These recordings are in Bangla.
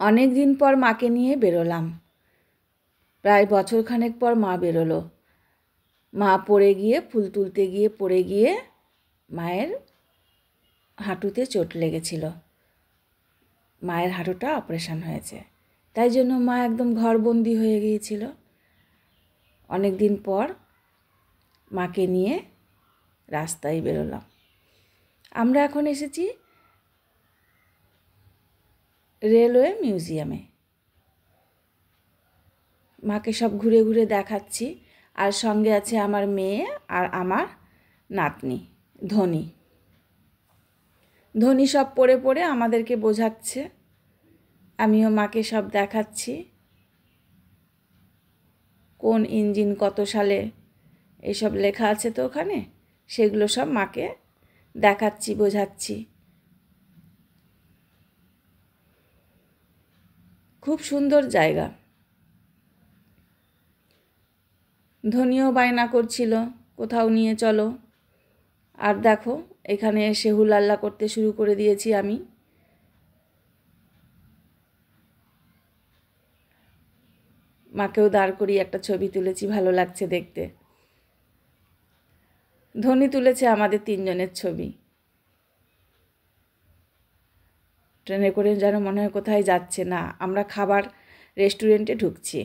অনেক দিন পর মাকে নিয়ে বেরোলাম। প্রায় বছরখানেক পর মা বেরোলো। মা পড়ে গিয়ে ফুল তুলতে গিয়ে পড়ে গিয়ে মায়ের হাঁটুতে চোট লেগেছিল। মায়ের হাঁটুটা অপারেশন হয়েছে, তাই জন্য মা একদম ঘরবন্দি হয়ে গিয়েছিল। অনেক দিন পর মাকে নিয়ে রাস্তায় বেরোলাম। আমরা এখন এসেছি রেলওয়ে মিউজিয়ামে। মাকে সব ঘুরে ঘুরে দেখাচ্ছি, আর সঙ্গে আছে আমার মেয়ে আর আমার নাতনি ধনী। ধনী সব পড়ে পড়ে আমাদেরকে বোঝাচ্ছে, আমিও মাকে সব দেখাচ্ছি কোন ইঞ্জিন কত সালে এসব লেখা আছে তো ওখানে, সেগুলো সব মাকে দেখাচ্ছি, বোঝাচ্ছি। খুব সুন্দর জায়গা। ধনীও বায়না করছিল কোথাও নিয়ে চলো, আর দেখো এখানে এসে হুলাল্লা করতে শুরু করে দিয়েছি আমি। মাকেও দাঁড় করিয়ে একটা ছবি তুলেছি, ভালো লাগছে দেখতে। ধনী তুলেছে আমাদের তিনজনের ছবি। ট্রেনে করে যেন মনে হয় কোথায় যাচ্ছে না, আমরা খাবার রেস্টুরেন্টে ঢুকছি।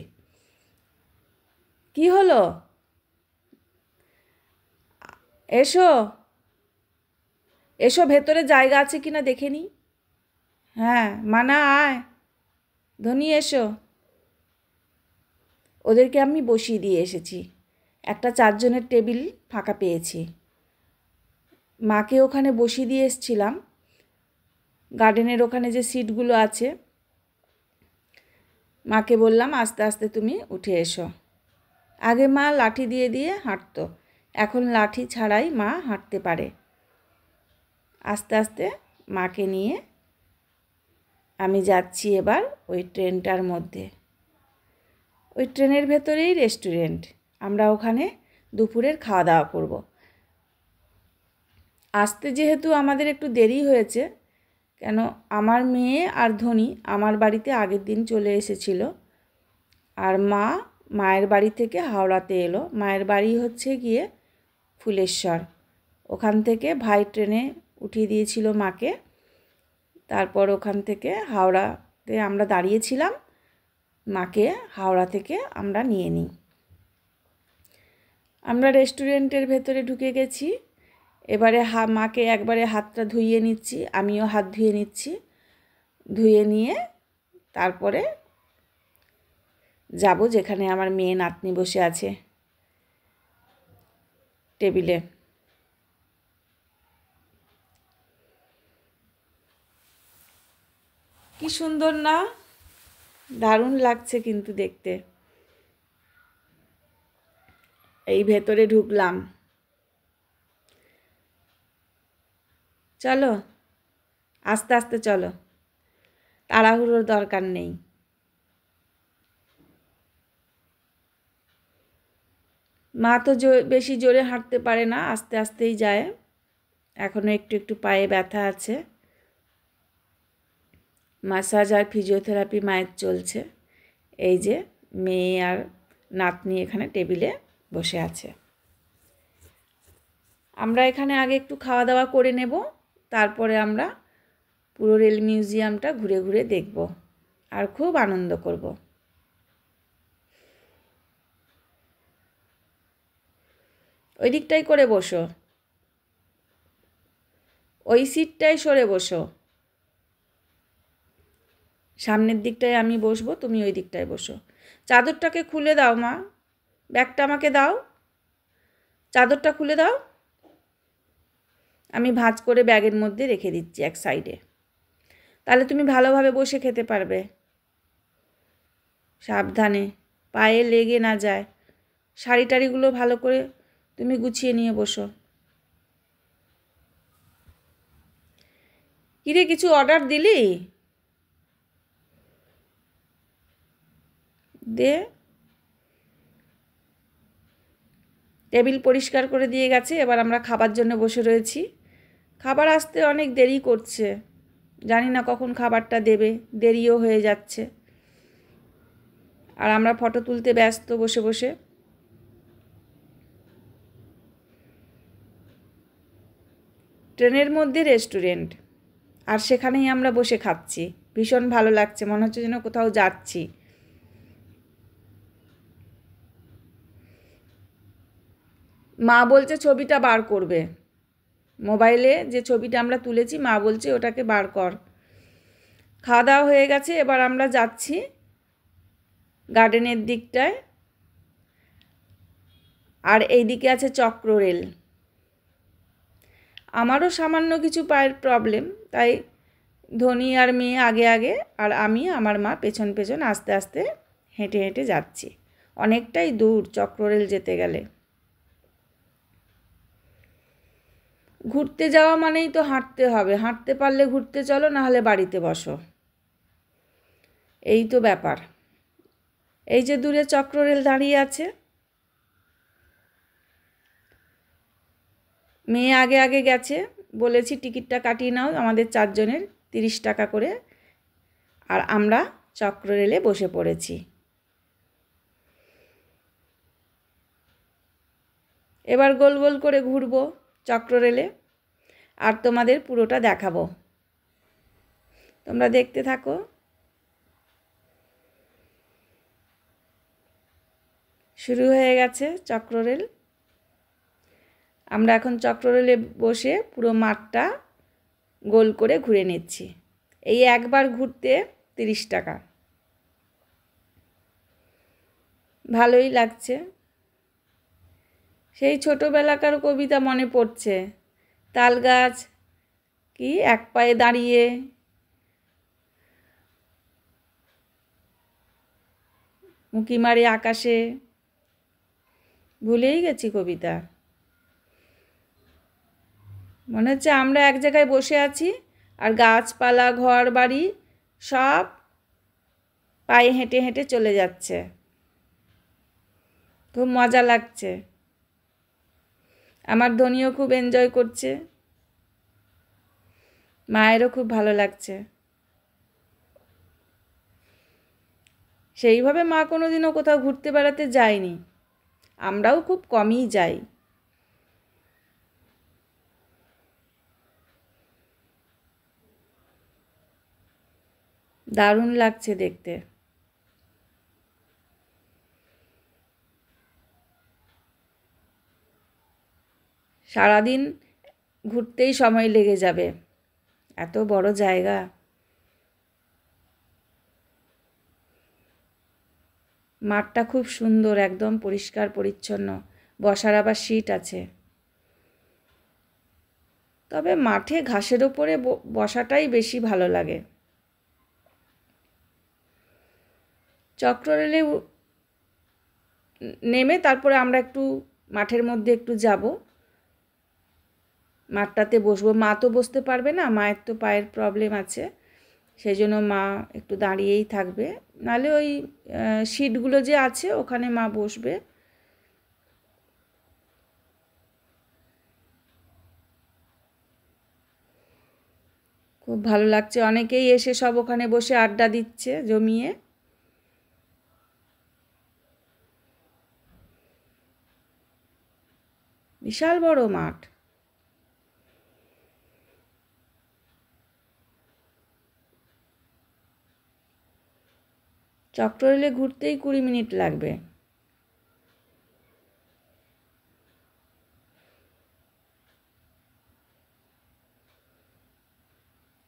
কি হলো? এসো এসো, ভেতরে জায়গা আছে কিনা দেখে নি। হ্যাঁ মানা, আয় ধনী এসো। ওদেরকে আমি বসিয়ে দিয়ে এসেছি, একটা 4 জনের টেবিল ফাঁকা পেয়েছি। মাকে ওখানে বসিয়ে দিয়ে এসেছিলাম। গার্ডেনের ওখানে যে সিটগুলো আছে, মাকে বললাম আস্তে আস্তে তুমি উঠে এসো। আগে মা লাঠি দিয়ে দিয়ে হাঁটতো, এখন লাঠি ছাড়াই মা হাঁটতে পারে। আস্তে আস্তে মাকে নিয়ে আমি যাচ্ছি এবার ওই ট্রেনটার মধ্যে। ওই ট্রেনের ভেতরেই রেস্টুরেন্ট, আমরা ওখানে দুপুরের খাওয়া দাওয়া করব। আসতে যেহেতু আমাদের একটু দেরি হয়েছে, কেন আমার মেয়ে আর ধনী আমার বাড়িতে আগের দিন চলে এসেছিল, আর মা মায়ের বাড়ি থেকে হাওড়াতে এলো। মায়ের বাড়ি হচ্ছে গিয়ে ফুলেশ্বর। ওখান থেকে ভাই ট্রেনে উঠিয়ে দিয়েছিল মাকে। তারপর ওখান থেকে হাওড়াতে আমরা দাঁড়িয়েছিলাম, মাকে হাওড়া থেকে আমরা নিয়ে নিই। আমরা রেস্টুরেন্টের ভেতরে ঢুকে গেছি। এবারে মাকে একবারে হাতটা ধুইয়ে নিচ্ছি, আমিও হাত ধুয়ে নিচ্ছি। ধুয়ে নিয়ে তারপরে যাব যেখানে আমার মেয়ে নাতনি বসে আছে টেবিলে। কি সুন্দর না? দারুণ লাগছে কিন্তু দেখতে। এই ভেতরে ঢুকলাম। চলো আস্তে আস্তে চলো, তাড়াহুড়োর দরকার নেই। মা তো বেশি জোরে হাঁটতে পারে না, আস্তে আস্তেই যায়। এখনো একটু একটু পায়ে ব্যথা আছে। মাসাজ আর ফিজিওথেরাপি মায়ের চলছে। এই যে মেয়ে আর নাতনি এখানে টেবিলে বসে আছে। আমরা এখানে আগে একটু খাওয়া দাওয়া করে নেব, তারপরে আমরা পুরো রেল মিউজিয়ামটা ঘুরে ঘুরে দেখব আর খুব আনন্দ করব। ওই দিকটাই করে বসো, ওই সিটটাই সরে বসো। সামনের দিকটায় আমি বসবো, তুমি ওই দিকটায় বসো। চাদরটাকে খুলে দাও মা, ব্যাগটা আমাকে দাও, চাদরটা খুলে দাও। আমি ভাঁজ করে ব্যাগের মধ্যে রেখে দিচ্ছি এক সাইডে, তাহলে তুমি ভালোভাবে বসে খেতে পারবে। সাবধানে, পায়ে লেগে না যায়। শাড়ি টাড়িগুলো ভালো করে তুমি গুছিয়ে নিয়ে বসো। কিরে, কিছু অর্ডার দিলি? দে। টেবিল পরিষ্কার করে দিয়ে গেছে, এবার আমরা খাবার জন্য বসে রয়েছি। খাবার আসতে অনেক দেরি করছে, জানি না কখন খাবারটা দেবে, দেরিও হয়ে যাচ্ছে। আর আমরা ফটো তুলতে ব্যস্ত বসে বসে। ট্রেনের মধ্যে রেস্টুরেন্ট, আর সেখানেই আমরা বসে খাচ্ছি। ভীষণ ভালো লাগছে, মনে হচ্ছে যেন কোথাও যাচ্ছি। মা বলছে ছবিটা বার করবে, মোবাইলে যে ছবিটা আমরা তুলেছি মা বলছে ওটাকে বার কর। খাওয়া দাওয়া হয়ে গেছে, এবার আমরা যাচ্ছি গার্ডেনের দিকটায়। আর এইদিকে আছে চক্ররেল। আমারও সামান্য কিছু পায়ের প্রবলেম, তাই ধনী আর মেয়ে আগে আগে, আর আমি আমার মা পেছন পেছন আস্তে আস্তে হেঁটে হেঁটে যাচ্ছি। অনেকটাই দূর চক্ররেল যেতে গেলে। ঘুরতে যাওয়া মানেই তো হাঁটতে হবে, হাঁটতে পারলে ঘুরতে চলো, না হলে বাড়িতে বসো, এই তো ব্যাপার। এই যে দূরে চক্ররেল দাঁড়িয়ে আছে, মেয়ে আগে আগে গেছে, বলেছি টিকিটটা কাটিয়ে নাও আমাদের 4 জনের 30 টাকা করে। আর আমরা চক্ররেলে বসে পড়েছি। এবার গোল গোল করে ঘুরবো চক্ররেলে, আর তোমাদের পুরোটা দেখাবো, তোমরা দেখতে থাকো। শুরু হয়ে গেছে চক্ররেল। আমরা এখন চক্ররেলে বসে পুরো মাঠটা গোল করে ঘুরে নিচ্ছি। এই একবার ঘুরতে 30 টাকা, ভালোই লাগছে। সেই ছোটোবেলাকার কবিতা মনে পড়ছে, তাল গাছ কি এক পায়ে দাঁড়িয়ে, উঁকি মারে আকাশে। ভুলেই গেছি কবিতা। মনে হচ্ছে আমরা এক জায়গায় বসে আছি, আর গাছপালা ঘর বাড়ি সব পায়ে হেঁটে হেঁটে চলে যাচ্ছে। খুব মজা লাগছে। আমার ধনীও খুব এনজয় করছে, মায়েরও খুব ভালো লাগছে। সেইভাবে মা কোনোদিনও কোথাও ঘুরতে বেড়াতে যায়নি, আমরাও খুব কমই যাই। দারুণ লাগছে দেখতে। সারাদিন ঘুরতেই সময় লেগে যাবে, এত বড় জায়গা। মাঠটা খুব সুন্দর, একদম পরিষ্কার পরিচ্ছন্ন, বসার আবার সিট আছে। তবে মাঠে ঘাসের ওপরে বসাটাই বেশি ভালো লাগে। চক্ররেলে নেমে তারপরে আমরা একটু মাঠের মধ্যে একটু যাব, মাঠটাতে বসবো। মা তো বসতে পারবে না, মায়ের তো পায়ের প্রবলেম আছে, সেই জন্য মা একটু দাঁড়িয়েই থাকবে, নাহলে ওই সিটগুলো যে আছে ওখানে মা বসবে। খুব ভালো লাগছে, অনেকেই এসে সব ওখানে বসে আড্ডা দিচ্ছে জমিয়ে। বিশাল বড় মাঠ। চক্ররেলে ঘুরতেই 20 মিনিট লাগবে।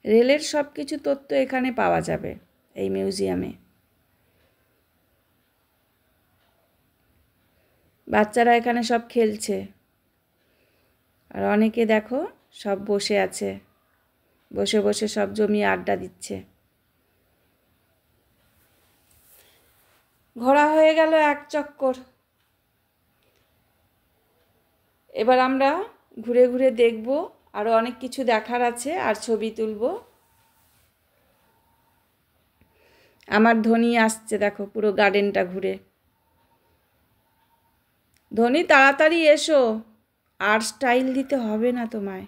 রেলের সব কিছু তথ্য এখানে পাওয়া যাবে এই মিউজিয়ামে। বাচ্চারা এখানে সব খেলছে, আর অনেকে দেখো সব বসে আছে, বসে বসে সব জমিয়ে আড্ডা দিচ্ছে। ঘোরা হয়ে গেল এক চক্কর। এবার আমরা ঘুরে ঘুরে দেখব, আরও অনেক কিছু দেখার আছে, আর ছবি তুলব। আমার ধনী আসছে দেখো পুরো গার্ডেনটা ঘুরে। ধনী তাড়াতাড়ি এসো, আর স্টাইল দিতে হবে না তোমায়।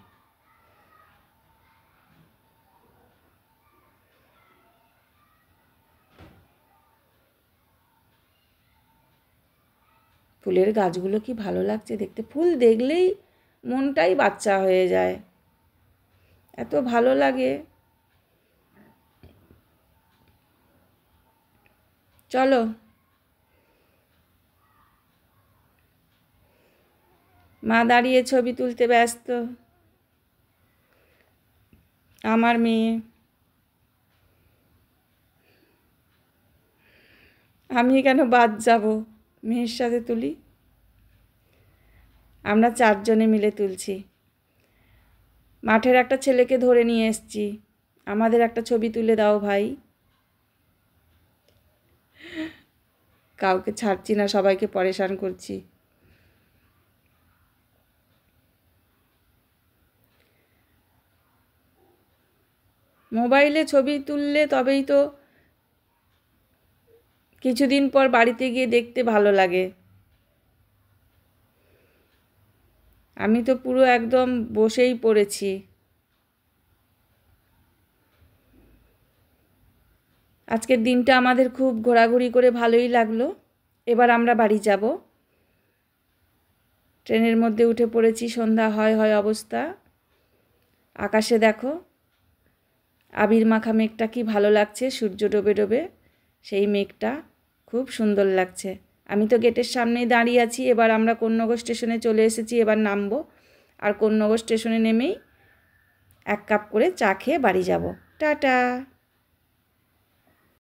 ফুলের গাছগুলো কি ভালো লাগছে দেখতে, ফুল দেখলেই মনটাই বাচ্চা হয়ে যায়, এত ভালো লাগে। চলো, মা দাঁড়িয়ে ছবি তুলতে ব্যস্ত, আমার মেয়ে। আমি কেন বাদ যাব, মেয়ের সাথে তুলি। আমরা 4 জনে মিলে তুলছি। মাঠের একটা ছেলেকে ধরে নিয়ে এসছি, আমাদের একটা ছবি তুলে দাও ভাই। কাউকে ছাড়ছি না, সবাইকে পরেশান করছি। মোবাইলে ছবি তুললে তবেই তো কিছুদিন পর বাড়িতে গিয়ে দেখতে ভালো লাগে। আমি তো পুরো একদম বসেই পড়েছি। আজকের দিনটা আমাদের খুব ঘোরাঘুরি করে ভালোই লাগলো। এবার আমরা বাড়ি যাব। ট্রেনের মধ্যে উঠে পড়েছি, সন্ধ্যা হয় হয় অবস্থা। আকাশে দেখো আবির মাখা মেঘটা কি ভালো লাগছে, সূর্য ডোবে ডোবে সেই মেঘটা খুব সুন্দর লাগছে। আমি তো গেটের সামনেই দাঁড়িয়ে আছি। এবার আমরা কোন্নগর স্টেশনে চলে এসেছি, এবার নামবো। আর কোন্নগর স্টেশনে নেমেই 1 কাপ করে চা খেয়ে বাড়ি যাব। টাটা।